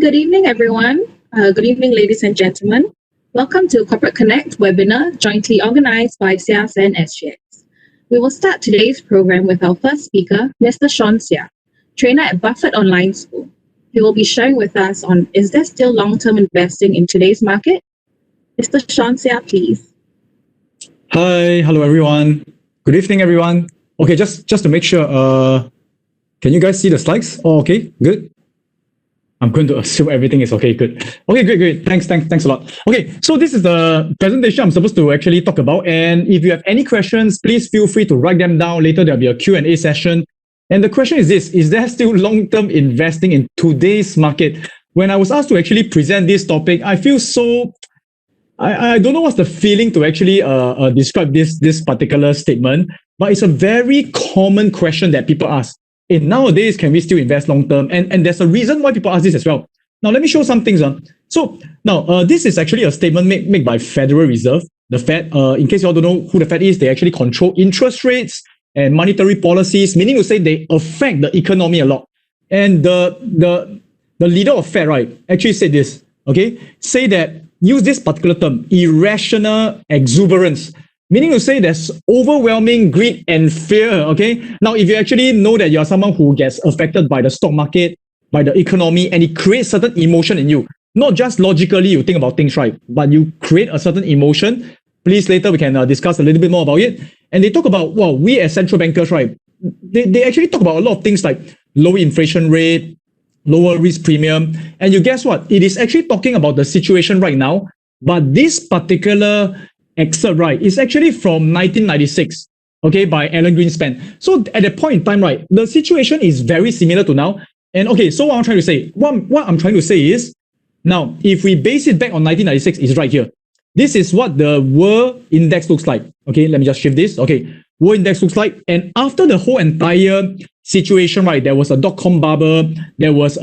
good evening, everyone. Good evening, ladies and gentlemen. Welcome to Corporate Connect webinar, jointly organized by SIAS and SGX. We will start today's program with our first speaker, Mr. Seah, trainer at Buffett Online School. He will be sharing with us on, is there still long-term investing in today's market? Mr. Seah, please. Hi, hello everyone. Good evening, everyone. Okay, just to make sure, can you guys see the slides? Oh, okay, good. I'm going to assume everything is okay, good. Okay, great. Thanks a lot. Okay, so this is the presentation I'm supposed to actually talk about. And if you have any questions, please feel free to write them down. Later, there'll be a Q&A session. And the question is this, is there still long-term investing in today's market? When I was asked to actually present this topic, I feel so... I don't know what's the feeling to actually describe this particular statement, but it's a very common question that people ask. Nowadays, can we still invest long term? And there's a reason why people ask this as well. Now, let me show some things. So now, this is actually a statement made by Federal Reserve, the Fed. In case you all don't know who the Fed is, they actually control interest rates and monetary policies, meaning to say they affect the economy a lot. And the leader of Fed, right, actually said this, okay? Say that, use this particular term, irrational exuberance, meaning to say there's overwhelming greed and fear, okay? Now, if you actually know that you're someone who gets affected by the stock market, by the economy, and it creates certain emotion in you, not just logically you think about things, right? But you create a certain emotion. Please, later we can discuss a little bit more about it. And they talk about, well, we as central bankers, right? They actually talk about a lot of things like low inflation rate, lower risk premium. And you guess what? It is actually talking about the situation right now. But this particular excerpt, right, is actually from 1996, okay, by Alan Greenspan. So at that point in time, right, the situation is very similar to now. And okay, so what I'm trying to say, what I'm trying to say is, now, if we base it back on 1996, is right here. This is what the world index looks like. Okay, let me just shift this. Okay, world index looks like. And after the whole entire situation, right, there was a dot-com bubble, there was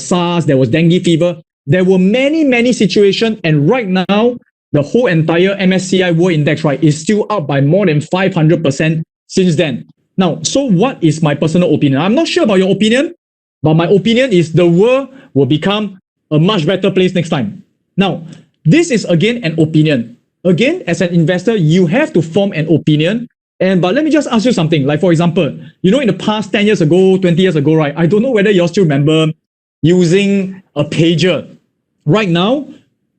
SARS, there was dengue fever. There were many situations. And right now, the whole entire MSCI World Index, right, is still up by more than 500% since then. Now, so what is my personal opinion? I'm not sure about your opinion, but my opinion is the world will become a much better place next time. Now, this is again an opinion. Again, as an investor, you have to form an opinion. But let me just ask you something. Like, for example, you know, in the past 10 years ago, 20 years ago, right, I don't know whether you all still remember using a pager. Right now,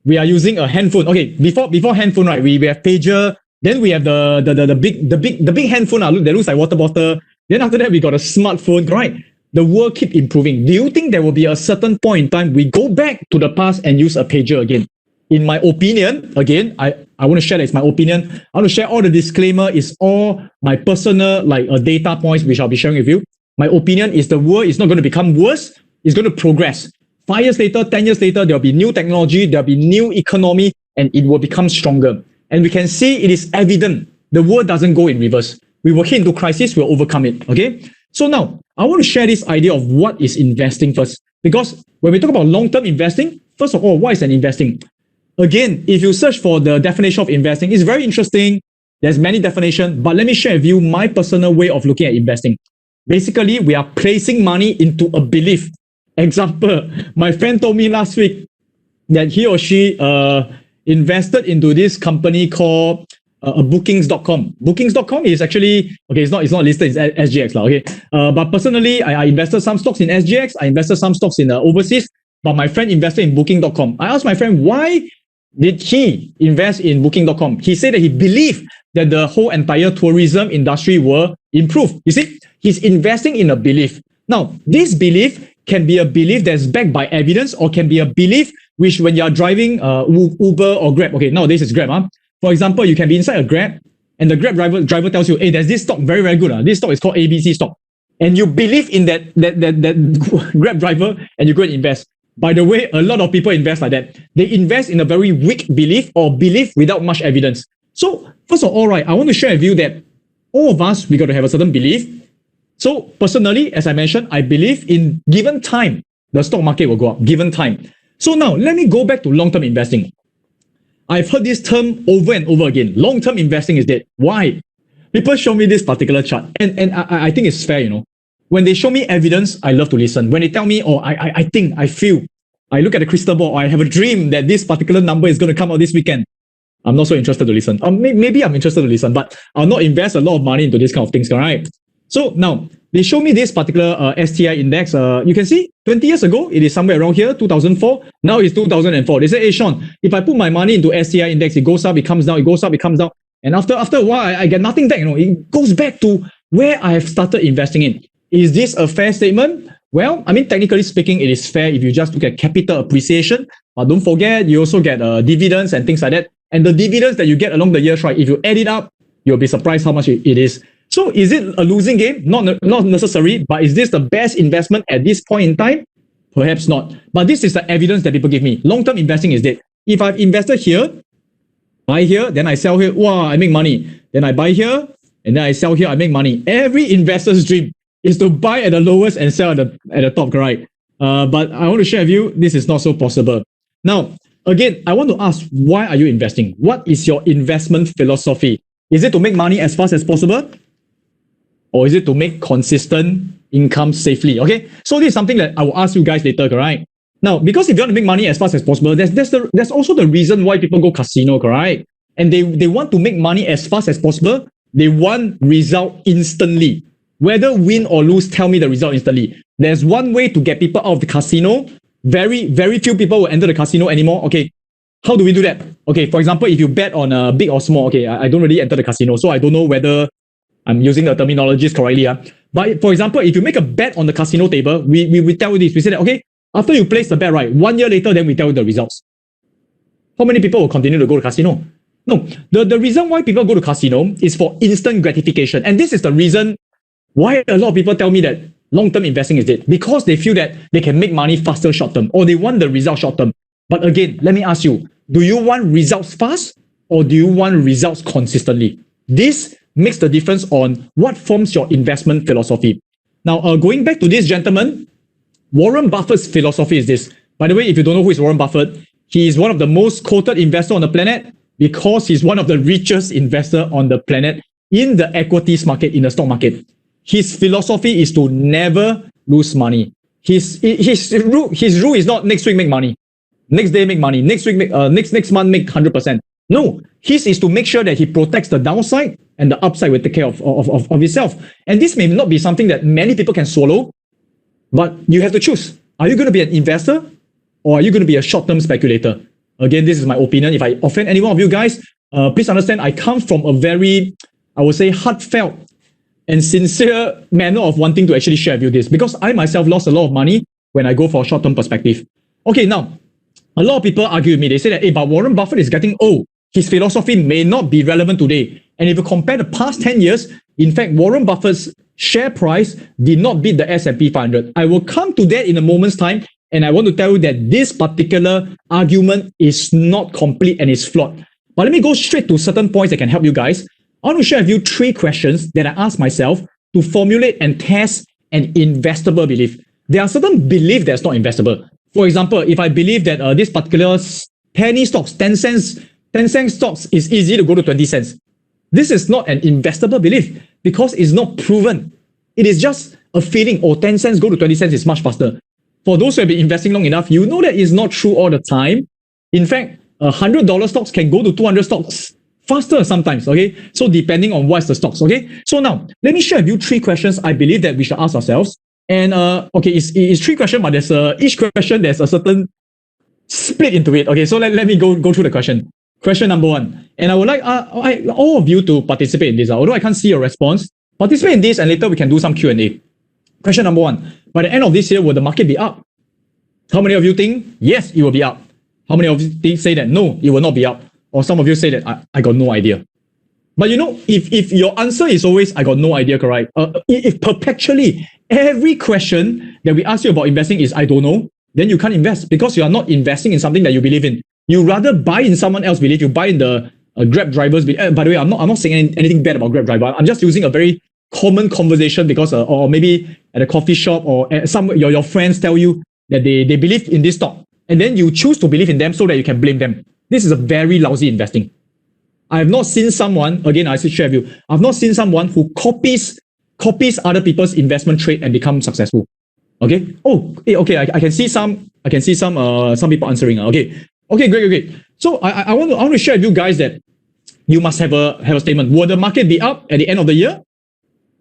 we are using a handphone. Okay, before handphone, right? We have pager. Then we have the big handphone that looks like water bottle. Then after that, we got a smartphone. Right? The world keep improving. Do you think there will be a certain point in time we go back to the past and use a pager again? In my opinion, again, I want to share that it's my opinion. I want to share all the disclaimer. It's all my personal data points which I'll be sharing with you. My opinion is the world is not going to become worse. It's going to progress. 5 years later, 10 years later, there'll be new technology, there'll be new economy, and it will become stronger. And we can see it is evident the world doesn't go in reverse. We will hit into crisis, we'll overcome it. Okay? So now, I want to share this idea of what is investing first. Because when we talk about long-term investing, first of all, what is an investing? Again, if you search for the definition of investing, it's very interesting. There's many definitions, but let me share with you my personal way of looking at investing. Basically, we are placing money into a belief. Example, my friend told me last week that he or she invested into this company called Bookings.com. Bookings.com is actually, okay, it's not listed, it's SGX. Okay. But personally, I invested some stocks in SGX, I invested some stocks in overseas, but my friend invested in Booking.com. I asked my friend, why did he invest in Booking.com? He said that he believed that the whole entire tourism industry will improve. You see, he's investing in a belief. Now, this belief can be a belief that's backed by evidence, or can be a belief which when you're driving Uber or Grab, okay, nowadays it's Grab. For example, you can be inside a Grab and the Grab driver tells you, hey, there's this stock, very good. This stock is called ABC stock. And you believe in that Grab driver and you go and invest. By the way, a lot of people invest like that. They invest in a very weak belief or belief without much evidence. So first of all, right, I want to share with you that all of us, we got to have a certain belief. So personally, as I mentioned, I believe in given time, the stock market will go up, given time. So now, let me go back to long-term investing. I've heard this term over and over again. Long-term investing is dead. Why? People show me this particular chart, and I think it's fair, you know. When they show me evidence, I love to listen. When they tell me, oh, I think, I feel, I look at the crystal ball, or I have a dream that this particular number is going to come out this weekend, I'm not so interested to listen. Maybe I'm interested to listen, but I'll not invest a lot of money into this kind of things, all right? So now, they show me this particular STI index. You can see 20 years ago, it is somewhere around here, 2004. Now it's 2004. They say, hey, Sean, if I put my money into STI index, it goes up, it comes down, it goes up, it comes down. And after a while, I get nothing back. It goes back to where I have started investing in. Is this a fair statement? Well, I mean, technically speaking, it is fair if you just look at capital appreciation. But don't forget, you also get dividends and things like that. And the dividends that you get along the years, right, if you add it up, you'll be surprised how much it is. So is it a losing game? Not necessary, but is this the best investment at this point in time? Perhaps not. But this is the evidence that people give me. Long-term investing is that if I've invested here, buy here, then I sell here, wow, I make money. Then I buy here, and then I sell here, I make money. Every investor's dream is to buy at the lowest and sell at the top, right? But I want to share with you, this is not so possible. Now, again, I want to ask, why are you investing? What is your investment philosophy? Is it to make money as fast as possible? Or is it to make consistent income safely? Okay, so this is something that I will ask you guys later, correct? Now, because if you want to make money as fast as possible, there's also the reason why people go casino, correct? And they want to make money as fast as possible. They want result instantly. Whether win or lose, tell me the result instantly. There's one way to get people out of the casino. Very, very few people will enter the casino anymore. Okay, how do we do that? Okay, for example, if you bet on big or small, okay, I don't really enter the casino, so I don't know whether I'm using the terminologies correctly. But for example, if you make a bet on the casino table, we tell you this. We say that, okay, after you place the bet, right, 1 year later, then we tell you the results. How many people will continue to go to casino? No, the reason why people go to casino is for instant gratification. And this is the reason why a lot of people tell me that long-term investing is dead. Because they feel that they can make money faster short-term, or they want the result short-term. But again, let me ask you, do you want results fast, or do you want results consistently? This makes the difference on what forms your investment philosophy. Now, going back to this gentleman, Warren Buffett's philosophy is this. By the way, if you don't know who is Warren Buffett, he is one of the most quoted investors on the planet because he's one of the richest investors on the planet in the equities market, in the stock market. His philosophy is to never lose money. His rule is not next week make money, next day make money, next week make, next month make 100%. No, his is to make sure that he protects the downside and the upside will take care of itself. And this may not be something that many people can swallow, but you have to choose. Are you going to be an investor, or are you going to be a short-term speculator? Again, this is my opinion. If I offend any one of you guys, please understand I come from a very, I would say, heartfelt and sincere manner of wanting to actually share with you this, because I myself lost a lot of money when I go for a short-term perspective. Okay, now, a lot of people argue with me. They say that, hey, but Warren Buffett is getting old. His philosophy may not be relevant today. And if you compare the past 10 years, in fact, Warren Buffett's share price did not beat the S&P 500. I will come to that in a moment's time, and I want to tell you that this particular argument is not complete and is flawed. But let me go straight to certain points that can help you guys. I want to share with you 3 questions that I ask myself to formulate and test an investable belief. There are certain beliefs that's not investable. For example, if I believe that this particular penny stocks, 10 cent stocks is easy to go to 20 cents. This is not an investable belief because it's not proven. It is just a feeling, 10 cents go to 20 cents is much faster. For those who have been investing long enough, you know that it's not true all the time. In fact, $100 stocks can go to 200 stocks faster sometimes, okay? So depending on what's the stocks, okay? So now, let me share with you 3 questions I believe that we should ask ourselves. And okay, it's 3 questions, but there's each question there's a certain split into it. Okay, so let me go through the question. Question number 1, and I would like all of you to participate in this. Although I can't see your response, participate in this, and later we can do some Q&A. Question number 1: by the end of this year, will the market be up? How many of you think yes, it will be up? How many of you say that no, it will not be up? Or some of you say that I got no idea. But you know, if your answer is always I got no idea, correct? If perpetually every question that we ask you about investing is I don't know, then you can't invest because you are not investing in something that you believe in. You rather buy in someone else's belief. You buy in the Grab drivers. By the way, I'm not saying anything bad about Grab driver. I'm just using a very common conversation because, or maybe at a coffee shop or at your friends tell you that they believe in this stock, and then you choose to believe in them so that you can blame them. This is a very lousy investing. I have not seen someone, again, I should share with you, I've not seen someone who copies other people's investment trade and become successful. Okay. Oh, okay. I can see some. I can see some people answering. Okay. Okay. Great. So I want to share with you guys that you must have a statement. Will the market be up at the end of the year,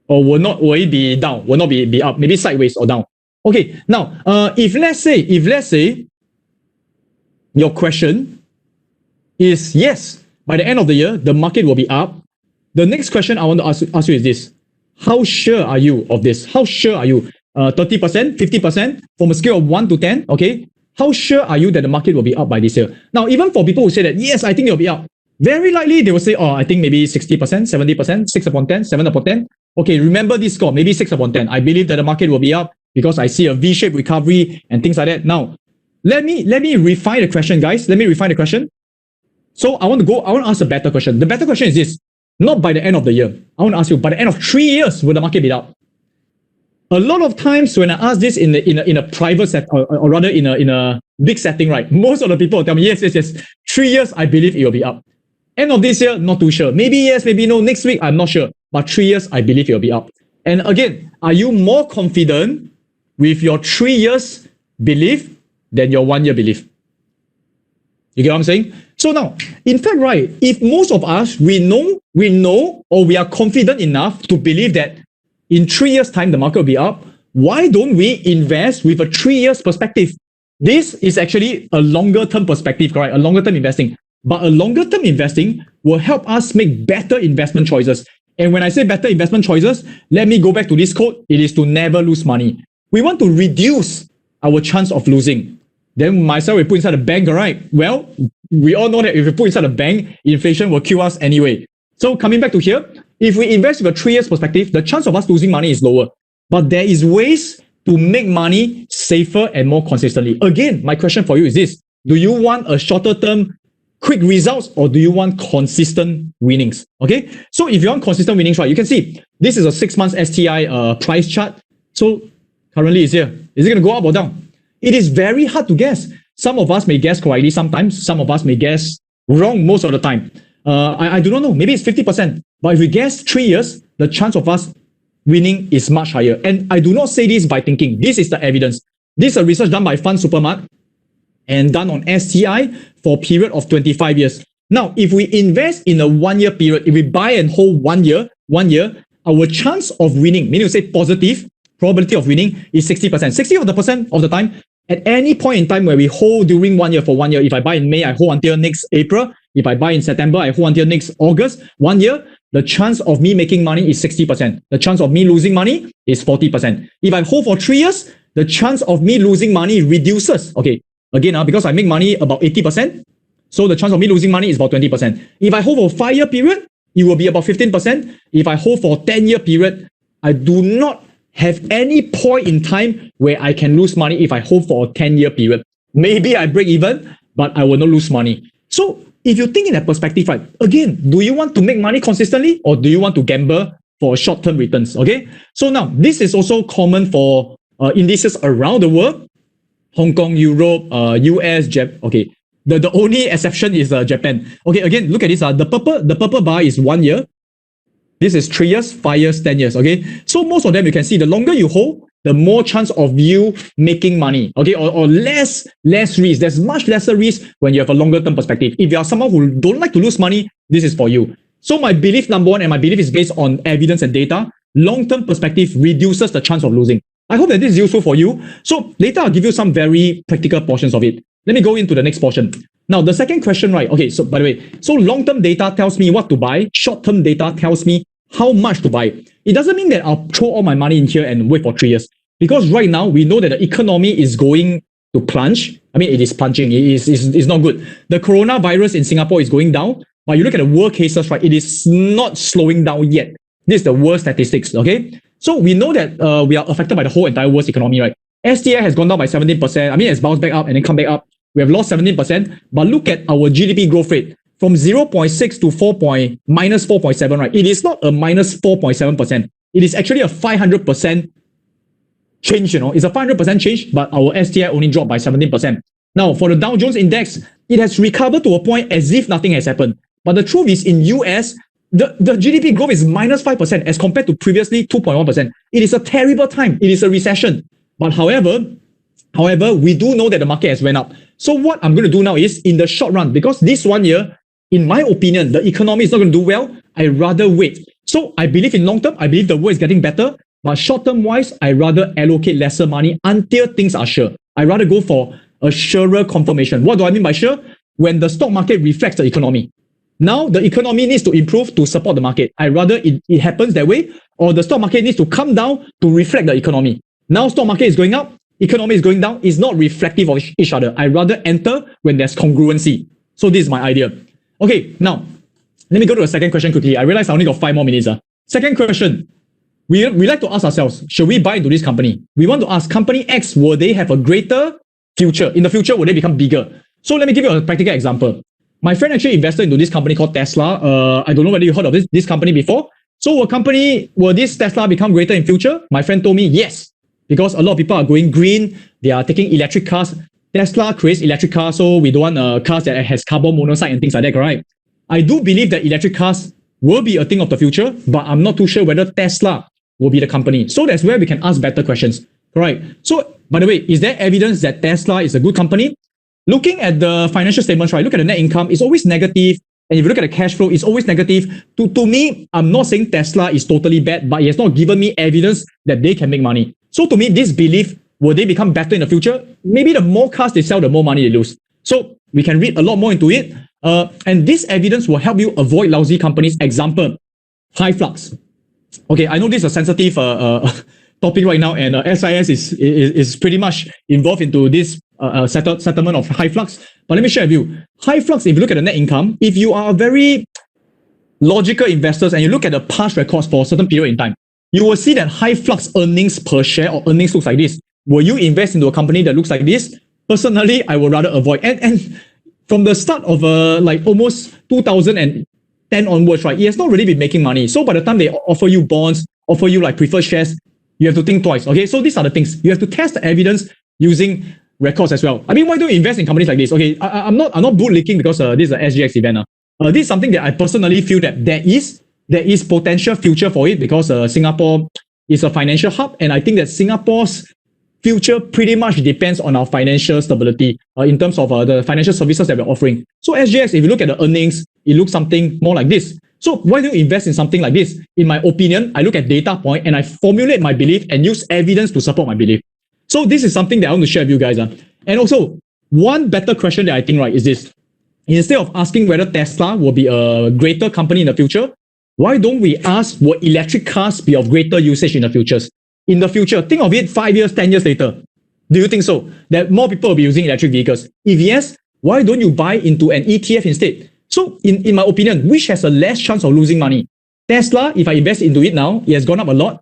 or will it be down? Will not be up? Maybe sideways or down. Okay. Now, if let's say your question is yes, by the end of the year the market will be up. The next question I want to ask you is this: how sure are you of this? How sure are you? 30%, 50%, from a scale of 1 to 10, okay? How sure are you that the market will be up by this year? Now, even for people who say that, yes, I think it will be up, very likely they will say, oh, I think maybe 60%, 70%, 6 upon 10, 7 upon 10. Okay, remember this score, maybe 6 upon 10. I believe that the market will be up because I see a V-shaped recovery and things like that. Now, let me refine the question, guys. Let me refine the question. So I want to ask a better question. The better question is this: not by the end of the year. I want to ask you, by the end of 3 years, will the market be up? A lot of times when I ask this in a private set, or rather in a big setting, right? Most of the people will tell me, yes. 3 years, I believe it will be up. End of this year, not too sure. Maybe yes, maybe no. Next week, I'm not sure. But 3 years, I believe it will be up. And again, are you more confident with your 3 years belief than your 1 year belief? You get what I'm saying? So now, in fact, right, if most of us, we know, or we are confident enough to believe that in 3 years' time, the market will be up, why don't we invest with a 3 years perspective? This is actually a longer term perspective, correct? A longer term investing. But a longer term investing will help us make better investment choices. And when I say better investment choices, let me go back to this quote. It is to never lose money. We want to reduce our chance of losing. Then myself, we put inside the bank, right? Well, we all know that if we put inside the bank, inflation will kill us anyway. So coming back to here, if we invest with a 3 years perspective, the chance of us losing money is lower. But there is ways to make money safer and more consistently. Again, my question for you is this: do you want a shorter term quick results, or do you want consistent winnings? Okay, so if you want consistent winnings, right, you can see this is a 6 months STI price chart. So currently it's here. Is it going to go up or down? It is very hard to guess. Some of us may guess correctly sometimes. Some of us may guess wrong most of the time. I do not know. Maybe it's 50%. But if we guess 3 years, the chance of us winning is much higher. And I do not say this by thinking. This is the evidence. This is a research done by Fund Supermart and done on STI for a period of 25 years. Now, if we invest in a 1 year period, if we buy and hold 1 year, our chance of winning, meaning to say positive probability of winning, is 60%. 60% of the time, at any point in time where we hold during 1 year, for 1 year, if I buy in May, I hold until next April. If I buy in September, I hold until next August. 1 year, the chance of me making money is 60%. The chance of me losing money is 40%. If I hold for 3 years, the chance of me losing money reduces. Okay, again, because I make money about 80%, so the chance of me losing money is about 20%. If I hold for a 5 year period, it will be about 15%. If I hold for a 10 year period, I do not have any point in time where I can lose money if I hold for a 10 year period. Maybe I break even, but I will not lose money. So if you think in that perspective, right, again, do you want to make money consistently, or do you want to gamble for short-term returns? Okay. So now this is also common for indices around the world: Hong Kong, Europe, US, Japan. Okay. The only exception is Japan. Okay. Again, look at this. The purple bar is 1 year. This is 3 years, 5 years, 10 years. Okay. So most of them, you can see the longer you hold, the more chance of you making money. Okay. Or less risk. There's much lesser risk when you have a longer term perspective. If you are someone who don't like to lose money, this is for you. So my belief, number one, and my belief is based on evidence and data, long-term perspective reduces the chance of losing. I hope that this is useful for you. So later I'll give you some very practical portions of it. Let me go into the next portion. Now, the second question, right? Okay, so by the way, so long-term data tells me what to buy. Short-term data tells me how much to buy. It doesn't mean that I'll throw all my money in here and wait for 3 years. Because right now, we know that the economy is going to plunge. I mean, it is plunging. It's not good. The coronavirus in Singapore is going down. But you look at the world cases, right? It is not slowing down yet. This is the worst statistics, okay? So we know that we are affected by the whole entire world's economy, right? STI has gone down by 17%. I mean, it's bounced back up and then come back up. We have lost 17%. But look at our GDP growth rate. From 0.6 to minus 4.7, right? It is not a minus 4.7%. It is actually a 500% change, you know. It's a 500% change, but our STI only dropped by 17%. Now, for the Dow Jones Index, it has recovered to a point as if nothing has happened. But the truth is, in US, the GDP growth is minus 5% as compared to previously 2.1%. It is a terrible time. It is a recession. But however, we do know that the market has went up. So what I'm going to do now is, in the short run, because this 1 year, in my opinion, the economy is not going to do well, I rather wait. So I believe in long term, I believe the world is getting better, but short term wise, I rather allocate lesser money until things are sure. I rather go for a surer confirmation. What do I mean by sure? When the stock market reflects the economy. Now the economy needs to improve to support the market. I rather it happens that way, or the stock market needs to come down to reflect the economy. Now stock market is going up, economy is going down, is not reflective of each other. I rather enter when there's congruency. So this is my idea. Okay, now let me go to the second question quickly. I realize I only got 5 more minutes. Second question. We like to ask ourselves, should we buy into this company? We want to ask, company X, will they have a greater future? In the future, will they become bigger? So let me give you a practical example. My friend actually invested into this company called Tesla. I don't know whether you heard of this company before. So will this Tesla become greater in future? My friend told me yes, because a lot of people are going green. They are taking electric cars. Tesla creates electric cars, so we don't want cars that has carbon monoxide and things like that, right? I do believe that electric cars will be a thing of the future, but I'm not too sure whether Tesla will be the company. So that's where we can ask better questions. Right. So, by the way, is there evidence that Tesla is a good company? Looking at the financial statements, right? Look at the net income, it's always negative. And if you look at the cash flow, it's always negative. To me, I'm not saying Tesla is totally bad, but it has not given me evidence that they can make money. So to me, this belief, will they become better in the future? Maybe the more cars they sell, the more money they lose. So we can read a lot more into it. And this evidence will help you avoid lousy companies. Example, HiFlux. Okay, I know this is a sensitive topic right now, and SIAS is pretty much involved into this settlement of HiFlux. But let me share with you. HiFlux, if you look at the net income, if you are a very logical investors and you look at the past records for a certain period in time, you will see that HiFlux earnings per share or earnings looks like this. Will you invest into a company that looks like this? Personally, I would rather avoid. And from the start of like almost 2010 onwards, right, it has not really been making money. So by the time they offer you bonds, offer you like preferred shares, you have to think twice. Okay, so these are the things. You have to test the evidence using records as well. I mean, why don't you invest in companies like this? Okay, I'm not bootlicking because this is an SGX event. This is something that I personally feel that there is potential future for it, because Singapore is a financial hub, and I think that Singapore's future pretty much depends on our financial stability in terms of the financial services that we're offering. So SGX, if you look at the earnings, it looks something more like this. So why do you invest in something like this? In my opinion, I look at data point and I formulate my belief and use evidence to support my belief. So this is something that I want to share with you guys. And also, one better question that I think, right, is this. Instead of asking whether Tesla will be a greater company in the future, why don't we ask, will electric cars be of greater usage in the future? In the future, think of it 5 years, 10 years later. Do you think so? That more people will be using electric vehicles? If yes, why don't you buy into an ETF instead? So in my opinion, which has a less chance of losing money? Tesla, if I invest into it now, it has gone up a lot.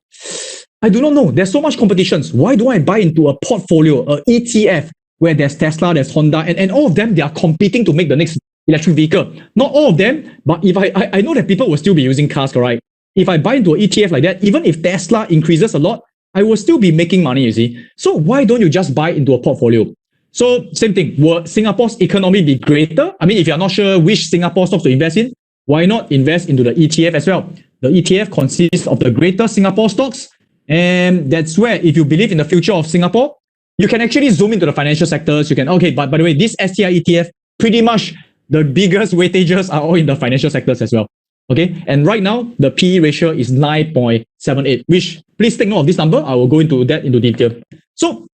I do not know. There's so much competition. Why do I buy into a portfolio, a ETF, where there's Tesla, there's Honda, and all of them, they are competing to make the next electric vehicle. Not all of them, but if I know that people will still be using cars, correct? If I buy into an ETF like that, even if Tesla increases a lot, I will still be making money, you see. So why don't you just buy into a portfolio? So same thing, will Singapore's economy be greater? I mean, if you're not sure which Singapore stocks to invest in, why not invest into the ETF as well? The ETF consists of the greater Singapore stocks. And that's where, if you believe in the future of Singapore, you can actually zoom into the financial sectors. You can, okay, but by the way, this STI ETF, pretty much the biggest weightages are all in the financial sectors as well. Okay, and right now, the PE ratio is 9.78, which, please take note of this number. I will go into that into detail. So,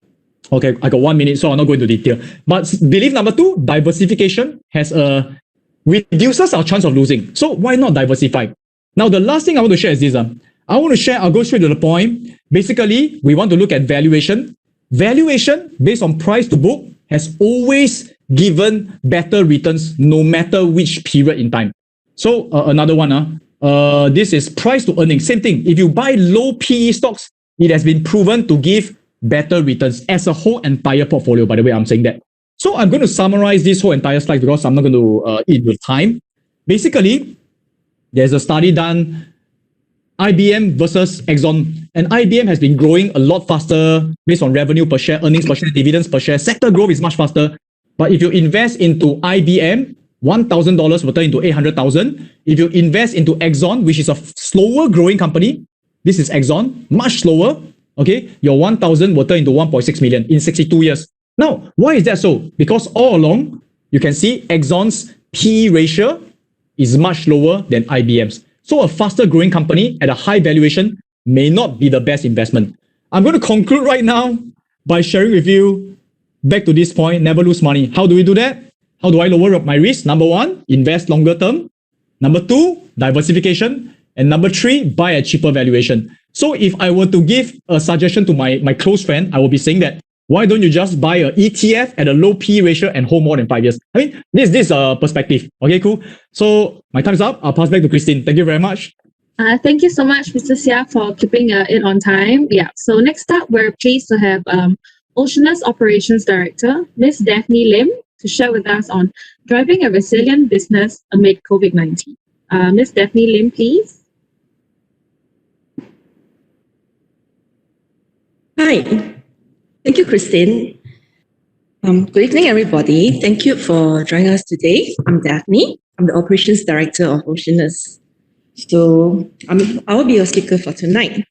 okay, I got 1 minute, so I'll not go into detail. But belief number 2, diversification reduces our chance of losing. So why not diversify? Now, the last thing I want to share is this. I'll go straight to the point. Basically, we want to look at valuation. Valuation based on price to book has always given better returns no matter which period in time. So another one, this is price to earnings. Same thing. If you buy low PE stocks, it has been proven to give better returns as a whole entire portfolio. By the way, I'm saying that. So I'm going to summarize this whole entire slide because I'm not going to eat with time. Basically, there's a study done, IBM versus Exxon, and IBM has been growing a lot faster based on revenue per share, earnings per share, dividends per share. Sector growth is much faster. But if you invest into IBM, $1,000 will turn into 800,000. If you invest into Exxon, which is a slower growing company, this is Exxon, much slower, okay, your 1,000 will turn into 1.6 million in 62 years. Now, why is that so? Because all along, you can see Exxon's P ratio is much lower than IBM's. So a faster growing company at a high valuation may not be the best investment. I'm going to conclude right now by sharing with you, back to this point, never lose money. How do we do that? How do I lower my risk? Number one, invest longer term. Number two, diversification. And number three, buy at cheaper valuation. So if I were to give a suggestion to my close friend, I will be saying that, why don't you just buy an ETF at a low P ratio and hold more than 5 years? I mean, this is a perspective. Okay, cool. So my time's up. I'll pass back to Christine. Thank you very much. Thank you so much, Mr. Seah, for keeping it on time. Yeah. So next up, we're pleased to have Oceanus Operations Director, Ms. Daphne Lim, to share with us on driving a resilient business amid COVID-19. Ms. Daphne Lim, please. Hi. Thank you, Christine. Good evening, everybody. Thank you for joining us today. I'm Daphne. I'm the Operations Director of Oceanus. So I'll be your speaker for tonight.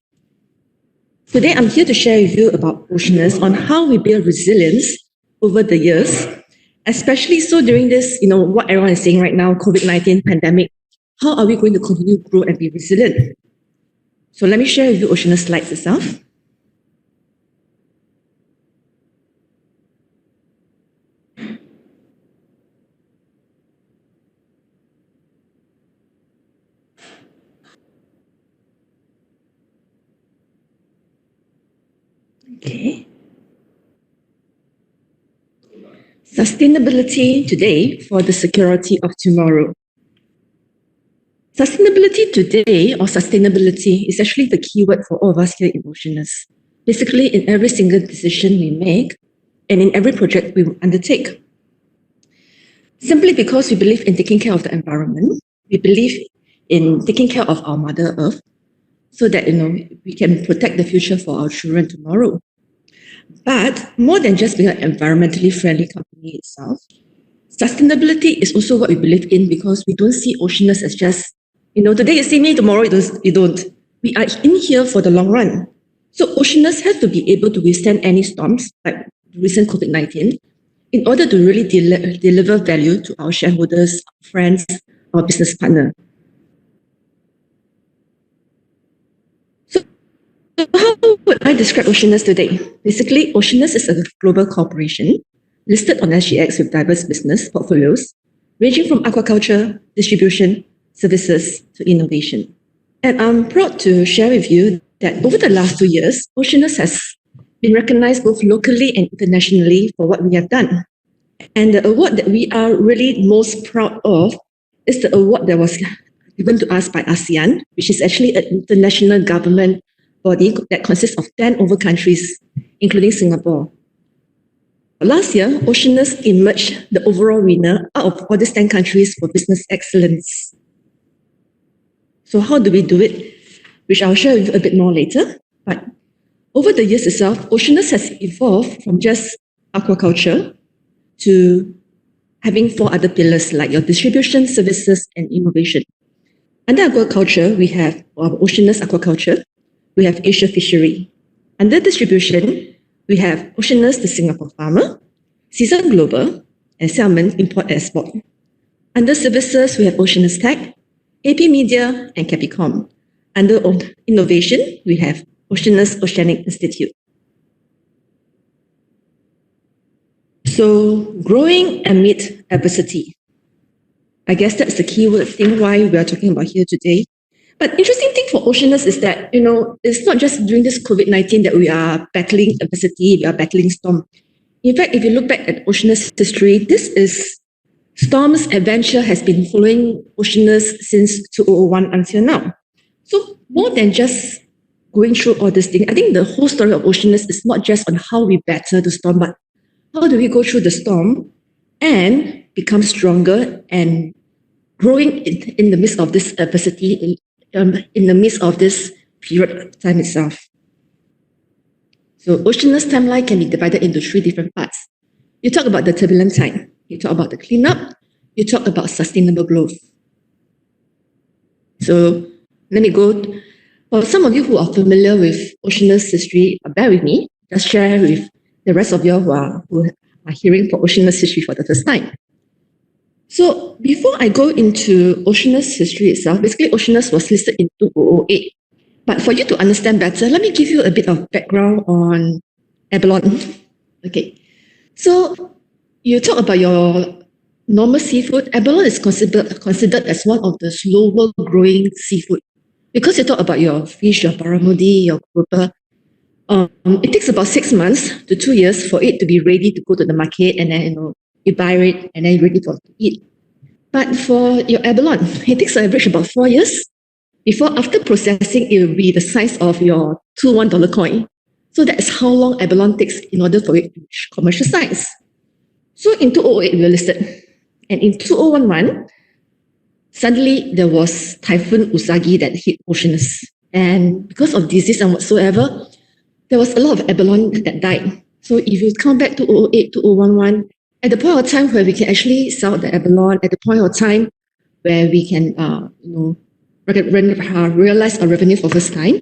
Today, I'm here to share with you about Oceanus on how we build resilience over the years, especially so during this, what everyone is saying right now, COVID-19 pandemic. How are we going to continue to grow and be resilient? So let me share with you Oceanus slides itself. Okay. Sustainability today for the security of tomorrow. Sustainability today, or sustainability, is actually the keyword for all of us here in Oceanus. Basically, in every single decision we make and in every project we undertake. Simply because we believe in taking care of the environment, we believe in taking care of our Mother Earth, so that we can protect the future for our children tomorrow. But more than just being an environmentally friendly company itself, sustainability is also what we believe in, because we don't see Oceanus as just, today you see me, tomorrow you don't. We are in here for the long run. So Oceanus has to be able to withstand any storms, like recent COVID-19, in order to really deliver value to our shareholders, friends, our business partner. So how would I describe Oceanus today? Basically, Oceanus is a global corporation listed on SGX with diverse business portfolios, ranging from aquaculture, distribution, services to innovation. And I'm proud to share with you that over the last 2 years, Oceanus has been recognized both locally and internationally for what we have done. And the award that we are really most proud of is the award that was given to us by ASEAN, which is actually an international government body that consists of 10 over countries, including Singapore. Last year, Oceanus emerged the overall winner out of all these 10 countries for business excellence. So how do we do it? Which I'll share with you a bit more later. But over the years itself, Oceanus has evolved from just aquaculture to having 4 other pillars like your distribution, services, and innovation. Under aquaculture, we have Oceanus Aquaculture. We have Asia Fishery. Under distribution, we have Oceanus the Singapore Farmer, Season Global, and Salmon Import-Export. Under services, we have Oceanus Tech, AP Media, and Capicom. Under innovation, we have Oceanus Oceanic Institute. So, growing amid adversity. I guess that's the keyword thing why we are talking about here today. But interesting thing for Oceanus is that, it's not just during this COVID-19 that we are battling adversity, we are battling storm. In fact, if you look back at Oceanus history, this is Storm's adventure has been following Oceanus since 2001 until now. So more than just going through all this thing, I think the whole story of Oceanus is not just on how we battle the storm, but how do we go through the storm and become stronger and growing in the midst of this adversity, in the midst of this period of time itself. So Oceanus timeline can be divided into 3 different parts. You talk about the turbulent time, you talk about the cleanup, you talk about sustainable growth. So let me go For some of you who are familiar with Oceanus history, bear with me. Just share with the rest of you who are hearing for Oceanus history for the first time. So before I go into Oceanus history itself, basically Oceanus was listed in 2008. But for you to understand better, let me give you a bit of background on abalone. Okay, so you talk about your normal seafood. Abalone is considered as one of the slower growing seafood because you talk about your fish, your barramundi, your grouper. It takes about 6 months to 2 years for it to be ready to go to the market, and then you buy it and then you're ready to eat. But for your abalone, it takes an average about 4 years before, after processing, it will be the size of your two $1 coin. So that's how long abalone takes in order for it to reach commercial size. So in 2008, we were listed. And in 2011, suddenly there was Typhoon Usagi that hit Oceanus. And because of disease and whatsoever, there was a lot of abalone that died. So if you count back to 2008 to 2011, at the point of time where we can actually sell the abalone, at the point of time where we can realize our revenue for first time,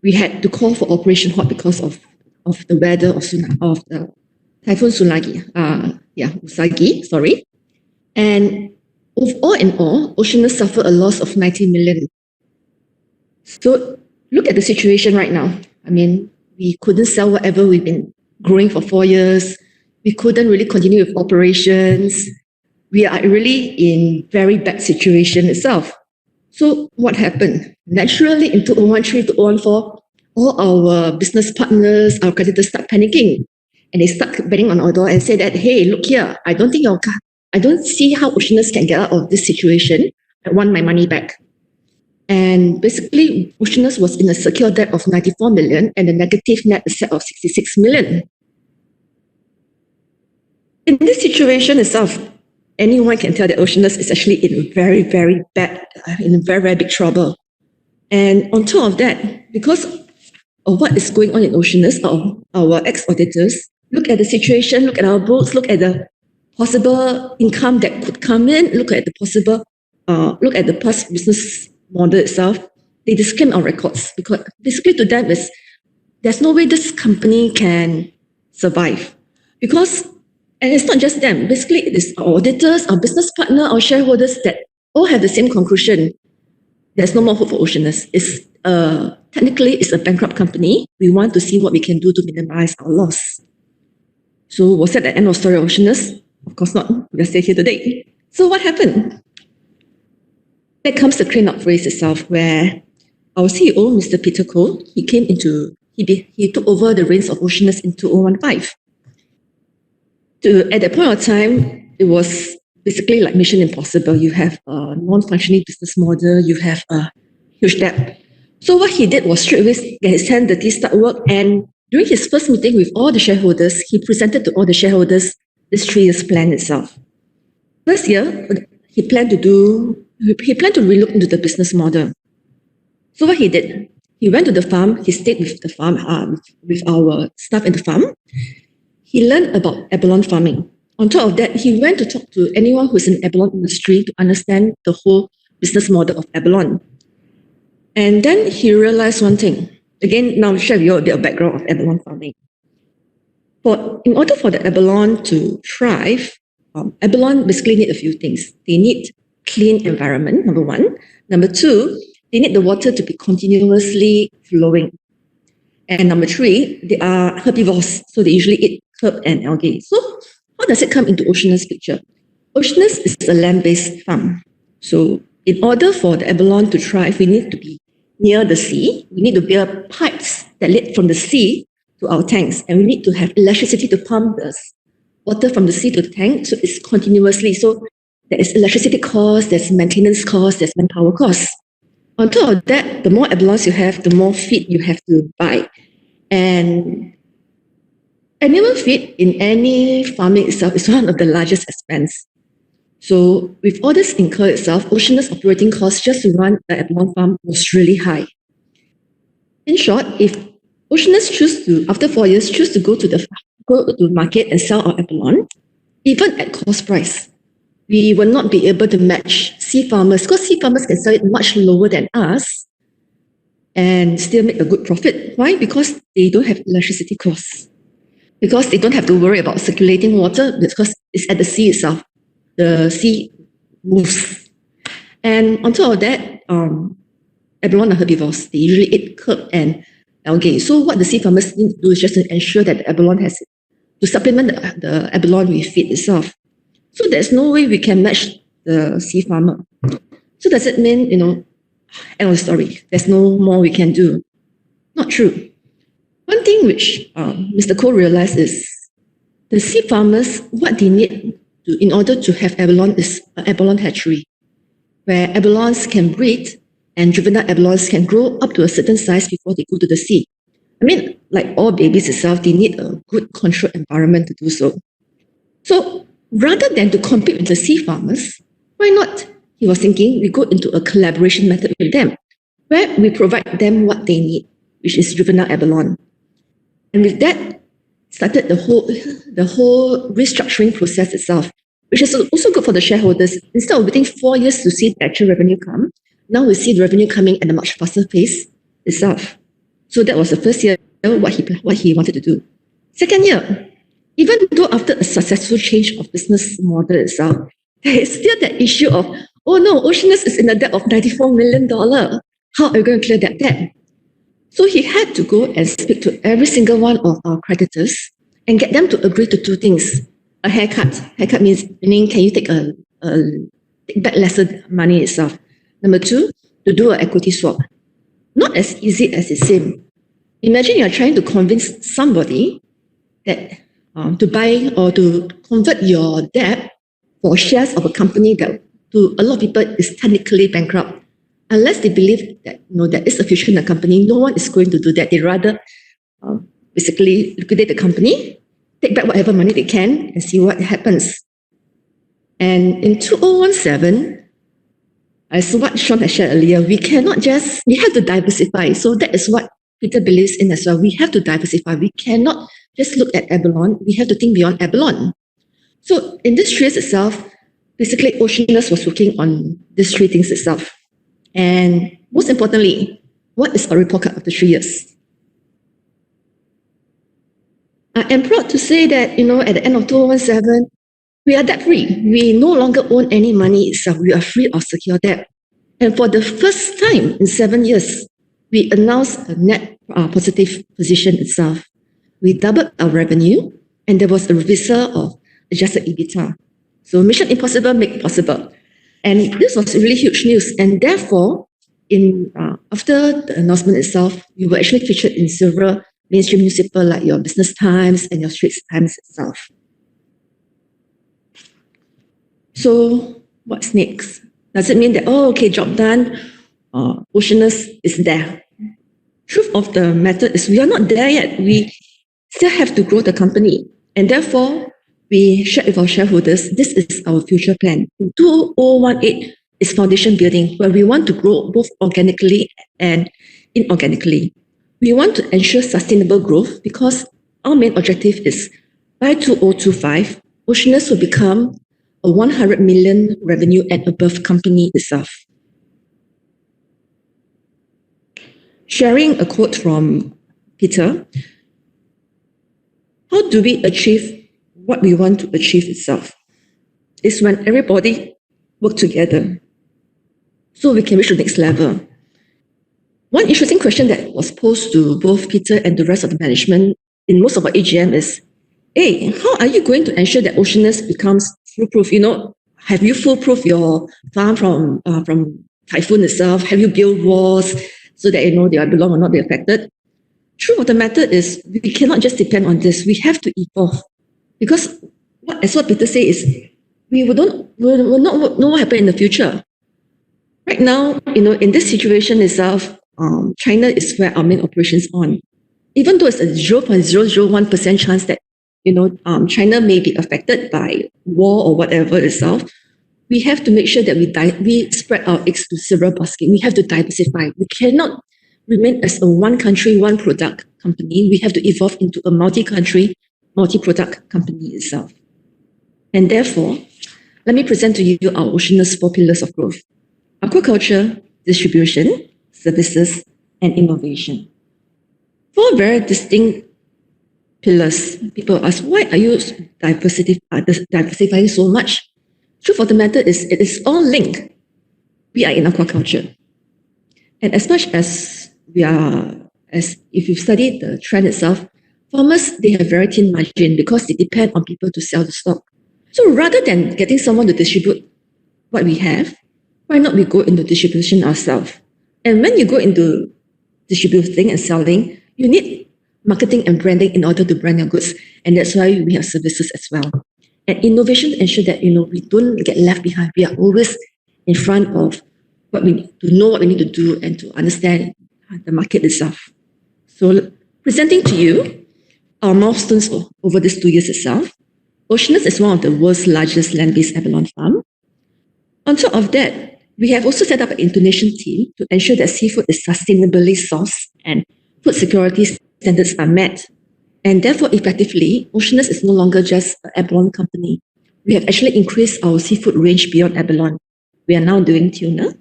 we had to call for Operation Hot because of the weather of the Typhoon Usagi, sorry. And all in all, Oceanus suffered a loss of 90 million. So look at the situation right now. I mean, we couldn't sell whatever we've been growing for 4 years. We couldn't really continue with operations. We are really in very bad situation itself. So what happened? Naturally, in 2013 to 2014, all our business partners, our creditors start panicking. And they start banging on our door and say that, hey, look here, I don't see how Oceanus can get out of this situation. I want my money back. And basically, Oceanus was in a secured debt of 94 million and a negative net asset of 66 million. In this situation itself, anyone can tell that Oceanus is actually in very, very big trouble. And on top of that, because of what is going on in Oceanus, our ex-auditors look at the situation, look at our books, look at the possible income that could come in, look at the past business model itself. They disclaim our records because basically to them is there's no way this company can survive. And it's not just them, basically it is our auditors, our business partner, our shareholders that all have the same conclusion. There's no more hope for Oceanus. Technically, it's a bankrupt company. We want to see what we can do to minimize our loss. So was that the end of story of Oceanus? Of course not. We're still here today. So what happened? There comes the clean-up phase itself, where our CEO, Mr. Peter Cole, he took over the reins of Oceanus in 2015. At that point of time, it was basically like mission impossible. You have a non-functioning business model, you have a huge debt. So what he did was straight away get his hand dirty, start work, and during his first meeting with all the shareholders, he presented to all the shareholders this 3 years plan itself. First year, he planned to relook into the business model. So what he did, he went to the farm, he stayed with the farm, with our staff in the farm. He learned about abalone farming. On top of that, he went to talk to anyone who's in the abalone industry to understand the whole business model of abalone. And then he realized one thing. Again, now I'll share with you a bit of background of abalone farming. In order for the abalone to thrive, abalone basically need a few things. They need clean environment, number one. Number two, they need the water to be continuously flowing. And number three, they are herbivores, so they usually eat herb and algae. So how does it come into Oceanus picture? Oceanus is a land-based farm. So in order for the abalone to thrive, we need to be near the sea. We need to build pipes that lead from the sea to our tanks. And we need to have electricity to pump the water from the sea to the tank. So it's continuously. So there is electricity cost, there's maintenance cost, there's manpower cost. On top of that, the more abalones you have, the more feed you have to buy. And animal feed in any farming itself is one of the largest expense. So with all this incurred itself, Oceanus operating costs just to run the abalone farm was really high. In short, if Oceanus after 4 years, choose to go to the market and sell our abalone, even at cost price, we will not be able to match sea farmers, because sea farmers can sell it much lower than us and still make a good profit. Why? Because they don't have electricity costs. Because they don't have to worry about circulating water because it's at the sea itself. The sea moves. And on top of that, abalone are herbivores. They usually eat kelp and algae. So what the sea farmers need to do is just to ensure that the abalone has it, to supplement the abalone with feed itself. So there's no way we can match the sea farmer. So does it mean, end of the story, there's no more we can do? Not true. One thing which Mr. Cole realized is the sea farmers, what they need in order to have abalone is an abalone hatchery, where abalones can breed and juvenile abalones can grow up to a certain size before they go to the sea. I mean, like all babies itself, they need a good controlled environment to do so. So rather than to compete with the sea farmers, why not? He was thinking we go into a collaboration method with them, where we provide them what they need, which is juvenile abalone. And with that, started the whole restructuring process itself, which is also good for the shareholders. Instead of waiting 4 years to see the actual revenue come, now we see the revenue coming at a much faster pace itself. So that was the first year, what he wanted to do. Second year, even though after a successful change of business model itself, there is still that issue of, oh no, Oceanus is in a debt of $94 million. How are we going to clear that debt? So he had to go and speak to every single one of our creditors and get them to agree to two things. A haircut. Haircut meaning can you take back lesser money itself. Number two, to do an equity swap. Not as easy as it seems. Imagine you're trying to convince somebody that to buy or to convert your debt for shares of a company that to a lot of people is technically bankrupt. Unless they believe that there is a future in the company, no one is going to do that. They rather basically liquidate the company, take back whatever money they can, and see what happens. And in 2017, as what Sean has shared earlier, we have to diversify. So that is what Peter believes in as well. We have to diversify. We cannot just look at abalone. We have to think beyond abalone. So in this 3 years itself, basically Oceanus was working on these 3 things itself. And most importantly, what is our report card after 3 years? I am proud to say that, at the end of 2017, we are debt-free. We no longer own any money itself. We are free of secure debt. And for the first time in 7 years, we announced a net positive position itself. We doubled our revenue, and there was a reversal of adjusted EBITDA. So mission impossible, make possible. And this was really huge news. And therefore, after the announcement itself, we were actually featured in several mainstream newspapers like your Business Times and your Straits Times itself. So what's next? Does it mean that, job done, Oceanus is there? Truth of the matter is we are not there yet. We still have to grow the company. And therefore, we shared with our shareholders, this is our future plan. In 2018 is foundation building, where we want to grow both organically and inorganically. We want to ensure sustainable growth because our main objective is by 2025, Oceanus will become a 100 million revenue and above company itself. Sharing a quote from Peter, how do we achieve what we want to achieve itself? Is when everybody work together so we can reach the next level. One interesting question that was posed to both Peter and the rest of the management in most of our AGM is, hey, how are you going to ensure that Oceanus becomes foolproof? Have you foolproof your farm from typhoon itself? Have you built walls so that their belong will not be affected? Truth of the matter is we cannot just depend on this. We have to evolve. Because as what Peter says is, we will not know what happens in the future. Right now, in this situation itself, China is where our main operations on. Even though it's a 0.001% chance that China may be affected by war or whatever itself, we have to make sure that we spread our eggs to several baskets. We have to diversify. We cannot remain as a one country, one product company. We have to evolve into a multi-country, multi-product company itself. And therefore, let me present to you our Oceanus 4 pillars of growth: aquaculture, distribution, services, and innovation. Four very distinct pillars. People ask, why are you diversifying so much? Truth of the matter is, it is all linked. We are in aquaculture. And as much as if you study the trend itself, farmers, they have very thin margin because they depend on people to sell the stock. So rather than getting someone to distribute what we have, why not we go into distribution ourselves? And when you go into distributing and selling, you need marketing and branding in order to brand your goods. And that's why we have services as well. And innovation ensure that, we don't get left behind. We are always in front of what we need to know what we need to do and to understand the market itself. So presenting to you our milestones over these 2 years itself. Oceanus is one of the world's largest land-based abalone farm. On top of that, we have also set up an Indonesian team to ensure that seafood is sustainably sourced and food security standards are met. And therefore, effectively, Oceanus is no longer just an abalone company. We have actually increased our seafood range beyond abalone. We are now doing tuna.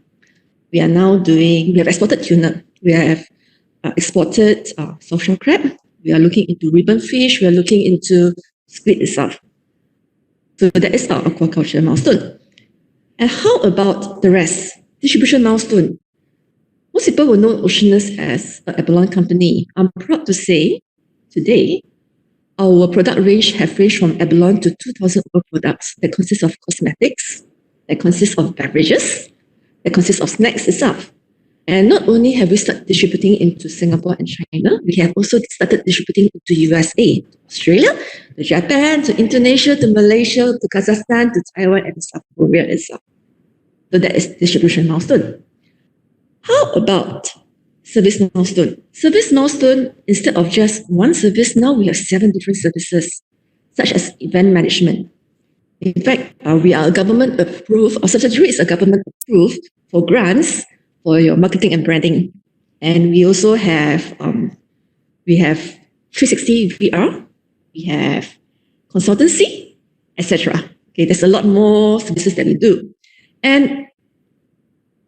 We have exported tuna. We have exported soft shell crab. We are looking into ribbon fish. We are looking into squid itself. So that is our aquaculture milestone. And how about the rest? Distribution milestone. Most people will know Oceanus as an abalone company. I'm proud to say today, our product range have ranged from abalone to 2,000 over products that consist of cosmetics, that consist of beverages, that consist of snacks itself. And not only have we started distributing into Singapore and China, we have also started distributing to USA, Australia, to Japan, to Indonesia, to Malaysia, to Kazakhstan, to Taiwan, and South Korea itself. So that is distribution milestone. How about service milestone? Service milestone, instead of just one service, now we have 7 different services, such as event management. In fact, we are government approved, our subsidiary is a government approved for grants for your marketing and branding. And we also have 360 VR, we have consultancy, etc. Okay, there's a lot more services that we do. And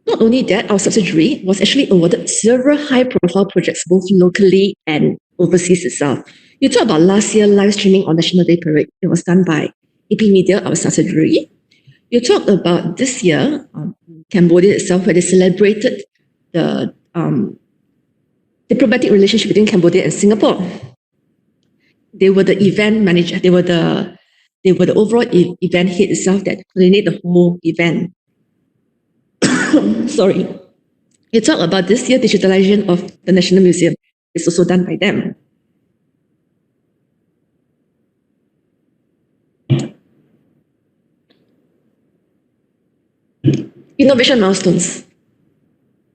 not only that, our subsidiary was actually awarded several high-profile projects, both locally and overseas itself. You talk about last year live streaming on National Day Parade. It was done by AP Media, our subsidiary. You talk about this year, Cambodia itself, where they celebrated the diplomatic relationship between Cambodia and Singapore. They were the event manager. They were the overall event head itself that coordinated the whole event. Sorry. You talk about this year digitalization of the National Museum. It's also done by them. Innovation milestones.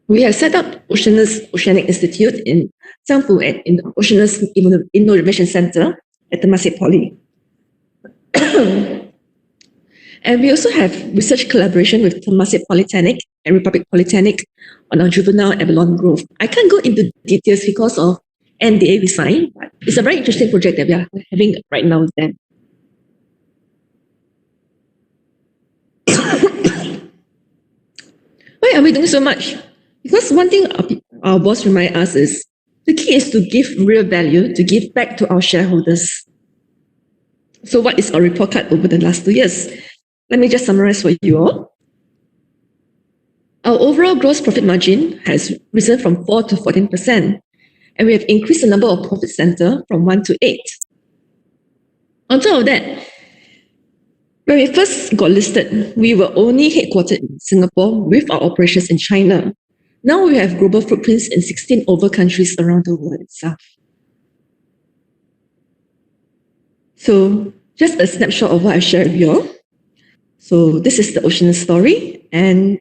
We have set up Oceanic Institute in Jiangpu and in the Oceanus Innovation Center at Temasek Poly. And we also have research collaboration with Temasek Polytechnic and Republic Polytechnic on our juvenile abalone growth. I can't go into details because of NDA we signed, but it's a very interesting project that we are having right now with them. Why are we doing so much? Because one thing our boss reminds us is the key is to give real value, to give back to our shareholders. So what is our report card over the last 2 years? Let me just summarize for you all. Our overall gross profit margin has risen from 4 to 14%, and we have increased the number of profit centers from 1 to 8. On top of that, when we first got listed, we were only headquartered in Singapore with our operations in China. Now we have global footprints in 16 over countries around the world itself. So just a snapshot of what I shared with you all. So this is the Oceanus story, and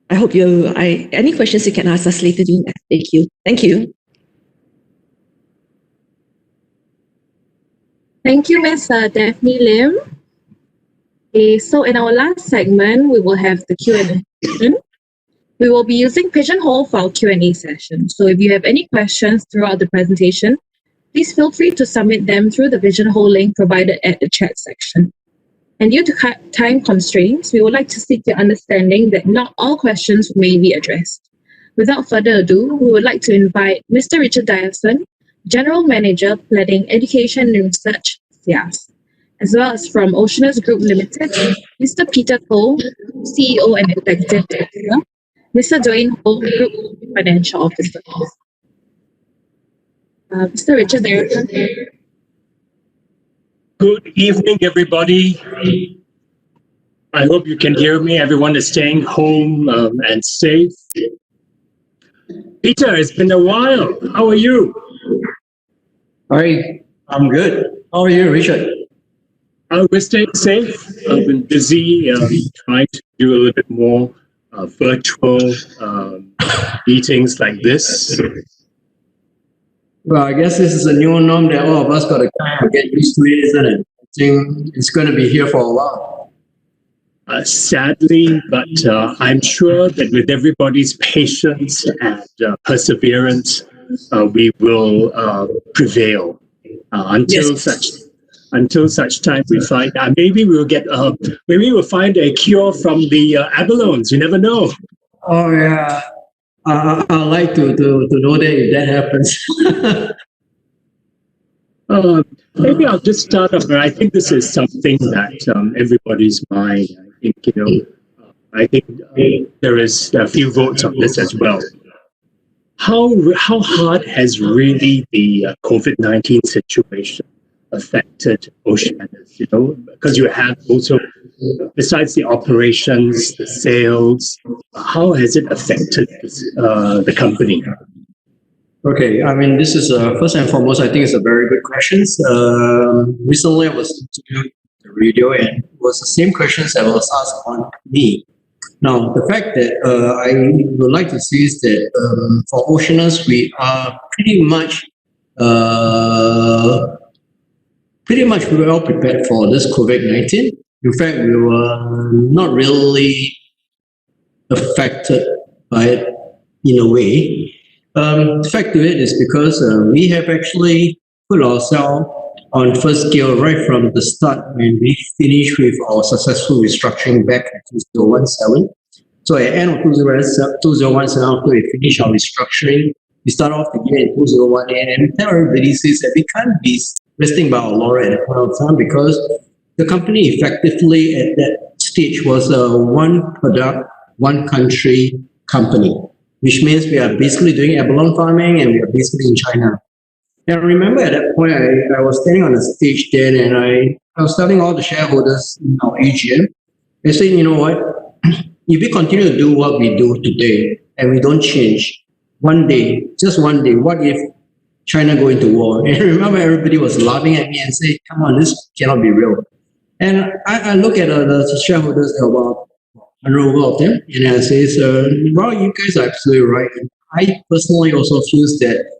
I hope any questions you can ask us later during the FAQ. Thank you. Thank you, Ms. Daphne Lim. Okay, so in our last segment, we will have the Q&A session. We will be using Pigeonhole for our Q&A session. So if you have any questions throughout the presentation, please feel free to submit them through the Pigeonhole link provided at the chat section. And due to time constraints, we would like to seek your understanding that not all questions may be addressed. Without further ado, we would like to invite Mr. Richard Dyerson, General Manager, Planning, Education and Research, SIAS, as well as from Oceanus Group Limited, Mr. Peter Cole, CEO and Executive Director, Mr. Dwayne Ho, Group Financial Officer. Mr. Richard Dyerson. Good evening, everybody. I hope you can hear me. Everyone is staying home and safe. Peter, it's been a while. How are you? Hi, I'm good. How are you, Richard? We're staying safe. I've been busy trying to do a little bit more virtual meetings like this. Well, I guess this is a new norm that all of us got to kind of get used to, isn't it? I think it's going to be here for a while. Sadly, but I'm sure that with everybody's patience and perseverance, we will prevail until such time we find. Maybe we'll get. Maybe we'll find a cure from the abalones. You never know. Oh yeah, I'd like to know that if that happens. Maybe I'll just start off. I think this is something that everybody's mind. I think there is a few votes on this as well. How hard has really the COVID-19 situation affected Oceanus? Because you have also, besides the operations, the sales, how has it affected the company? Okay, I mean, this is first and foremost, I think it's a very good question. Recently, I was listening to the radio, and it was the same questions that was asked on me. Now, the fact that I would like to say is that for Oceanus, we are pretty much well prepared for this COVID-19. In fact, we were not really affected by it in a way. The fact of it is because we have actually put ourselves on first gear right from the start when we finished with our successful restructuring back in 2017. So at the end of 2017, after we finish our restructuring, we start off the year in 2018, and everybody says that we can't be resting by our laurel at that point of time because the company effectively at that stage was a one product, one country company, which means we are basically doing abalone farming and we are basically in China. And I remember at that point, I was standing on the stage then and I was telling all the shareholders in our AGM, I said, you know what, if we continue to do what we do today and we don't change, one day, just one day, what if China go into war? And I remember everybody was laughing at me and say, come on, this cannot be real. And I look at the shareholders, there were about 100 of them, and I say, well, you guys are absolutely right. And I personally also feel that